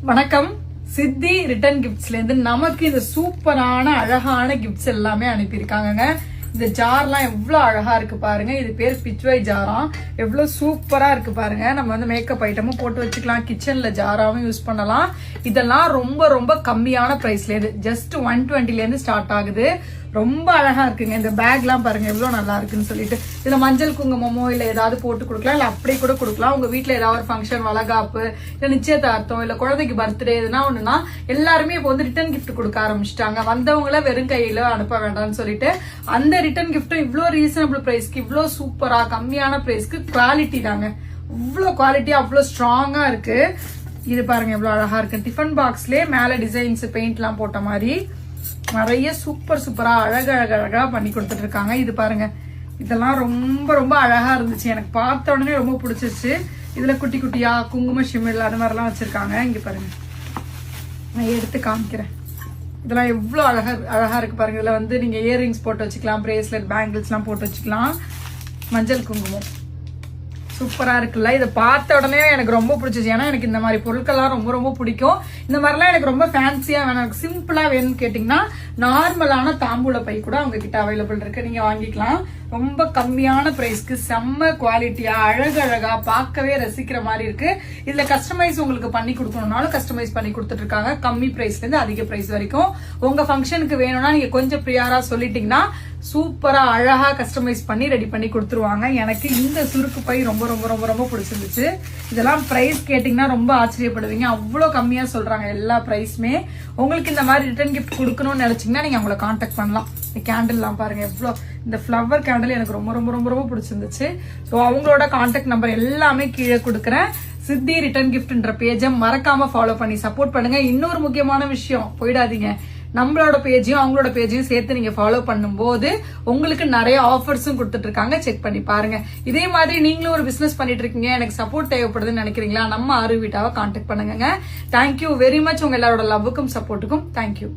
வணக்கம். சித்தி ரிட்டர்ன் கிஃப்ட்ஸ்ல இருந்து நமக்கு இந்த சூப்பரான அழகான கிஃப்ட்ஸ் எல்லாமே அனுப்பியிருக்காங்க. இந்த ஜார்லாம் எவ்வளவு அழகா இருக்கு பாருங்க. இது பேர் பிச்வை ஜாராம். எவ்வளவு சூப்பரா இருக்கு பாருங்க. நம்ம வந்து மேக்கப் ஐட்டமும் போட்டு வச்சுக்கலாம், கிச்சன்ல ஜாராவும் யூஸ் பண்ணலாம். இதெல்லாம் ரொம்ப ரொம்ப கம்மியான பிரைஸ்ல இருந்து ஜஸ்ட் 120ல இருந்து ஸ்டார்ட் ஆகுது. ரொம்ப அழகா இருக்குங்க. இந்த பேக் எல்லாம் பாருங்க எவ்வளவு நல்லா இருக்குன்னு சொல்லிட்டு. இதுல மஞ்சள் குங்குமமோ இல்ல ஏதாவது போட்டு கொடுக்கலாம், இல்ல அப்படியே கூட கொடுக்கலாம். உங்க வீட்டுல ஏதாவது ஒரு ஃபங்க்ஷன், வளகாப்பு, இல்ல நிச்சயதார்த்தம், இல்ல குழந்தைக்கு பர்த்டே எதுனா ஒண்ணுன்னா எல்லாருமே இப்போ வந்து ரிட்டர்ன் கிஃப்ட் கொடுக்க ஆரம்பிச்சிட்டாங்க. வந்தவங்கள வெறும் கையில அனுப்ப வேண்டாம்னு சொல்லிட்டு அந்த ரிட்டர்ன் கிஃப்டும் இவ்வளவு ரீசனபிள் பிரைஸ்க்கு, இவ்வளவு சூப்பரா கம்மியான பிரைஸ்க்கு குவாலிட்டி தாங்க. இவ்வளவு குவாலிட்டி அவ்வளவு ஸ்ட்ராங்கா இருக்கு. இது பாருங்க எவ்வளவு அழகா இருக்கு. டிஃபன் பாக்ஸ்லயே மேல டிசைன்ஸ் பெயிண்ட் எல்லாம் போட்ட மாதிரி நிறைய சூப்பரா அழகா பண்ணி கொடுத்துட்டு இருக்காங்க. இது பாருங்க, இதெல்லாம் ரொம்ப ரொம்ப அழகா இருந்துச்சு. எனக்கு பார்த்த உடனே ரொம்ப பிடிச்சிருச்சு. இதுல குட்டி குட்டியா குங்கும ஷிமில் அது மாதிரிலாம் வச்சிருக்காங்க. இங்க பாருங்க, நான் எடுத்து காமிக்கிறேன். இதெல்லாம் எவ்வளவு அழகா இருக்கு பாருங்க. இதுல வந்து நீங்க இயரிங்ஸ் போட்டு வச்சுக்கலாம், பிரேஸ்லெட், பேங்கிள்ஸ் எல்லாம் போட்டு வச்சுக்கலாம். மஞ்சள் குங்குமம் சூப்பரா இருக்குல்ல. இதை பார்த்த உடனே எனக்கு ரொம்ப பிடிச்சிச்சு. ஏன்னா எனக்கு இந்த மாதிரி பொருட்கள்லாம் ரொம்ப ரொம்ப பிடிக்கும். இந்த மாதிரிலாம் எனக்கு ரொம்ப ஃபேன்சியா வேணும், எனக்கு சிம்பிளா வேணும்னு கேட்டீங்கன்னா நார்மலான தாம்பூல பை கூட அவங்க கிட்ட அவைலபிள் இருக்கு, நீங்க வாங்கிக்கலாம். ரொம்ப கம்மியான பிரைஸ்க்கு செம்ம குவாலிட்டியா அழகா பார்க்கவே ரசிக்கிற மாதிரி இருக்கு. இதுல கஸ்டமைஸ் உங்களுக்கு பண்ணி கொடுக்கணும்னாலும் கஸ்டமைஸ் பண்ணி கொடுத்துட்டு இருக்காங்க. கம்மி பிரைஸ்ல இருந்து அதிக பிரைஸ் வரைக்கும். உங்க ஃபங்க்ஷனுக்கு வேணும்னா நீங்க கொஞ்சம் ப்ரியாரா சொல்லிட்டீங்கன்னா சூப்பரா அழகா கஸ்டமைஸ் பண்ணி ரெடி பண்ணி கொடுத்துருவாங்க. எனக்கு இந்த சுருக்கு பை ரொம்ப ரொம்ப ரொம்ப ரொம்ப பிடிச்சிருந்துச்சு. இதெல்லாம் பிரைஸ் கேட்டீங்கன்னா ரொம்ப ஆச்சரியப்படுவீங்க, அவ்வளவு கம்மியா சொல்றாங்க எல்லா பிரைஸுமே. உங்களுக்கு இந்த மாதிரி ரிட்டர்ன் கிஃப்ட் கொடுக்கணும்னு நினைச்சீங்கன்னா நீங்க அவங்களை கான்டாக்ட் பண்ணலாம். இந்த கேண்டில் எல்லாம் பாருங்க எவ்வளவு, இந்த ஃபிளவர் கேண்டில் எனக்கு ரொம்ப ரொம்ப ரொம்ப ரொம்ப பிடிச்சிருந்துச்சு. ஸோ அவங்களோட கான்டாக்ட் நம்பர் எல்லாமே கீழே கொடுக்குறேன். சித்தி ரிட்டர்ன் கிஃப்ட்ன்ற பேஜை மறக்காம ஃபாலோ பண்ணி சப்போர்ட் பண்ணுங்க. இன்னொரு முக்கியமான விஷயம், போயிடாதீங்க, நம்மளோட பேஜையும் அவங்களோட பேஜையும் சேர்த்து நீங்க ஃபாலோ பண்ணும்போது உங்களுக்கு நிறைய ஆஃபர்ஸும் கொடுத்துட்டு இருக்காங்க. செக் பண்ணி பாருங்க. இதே மாதிரி நீங்களும் ஒரு பிசினஸ் பண்ணிட்டு இருக்கீங்க, எனக்கு சப்போர்ட் தேவைப்படுதுன்னு நினைக்கிறீங்களா, நம்ம ஆர்விட்டாவை கான்டாக்ட் பண்ணுங்க. Thank you very much. உங்க எல்லாரோட லவ்வுக்கும் சப்போர்ட்டுக்கும் தேங்க்யூ.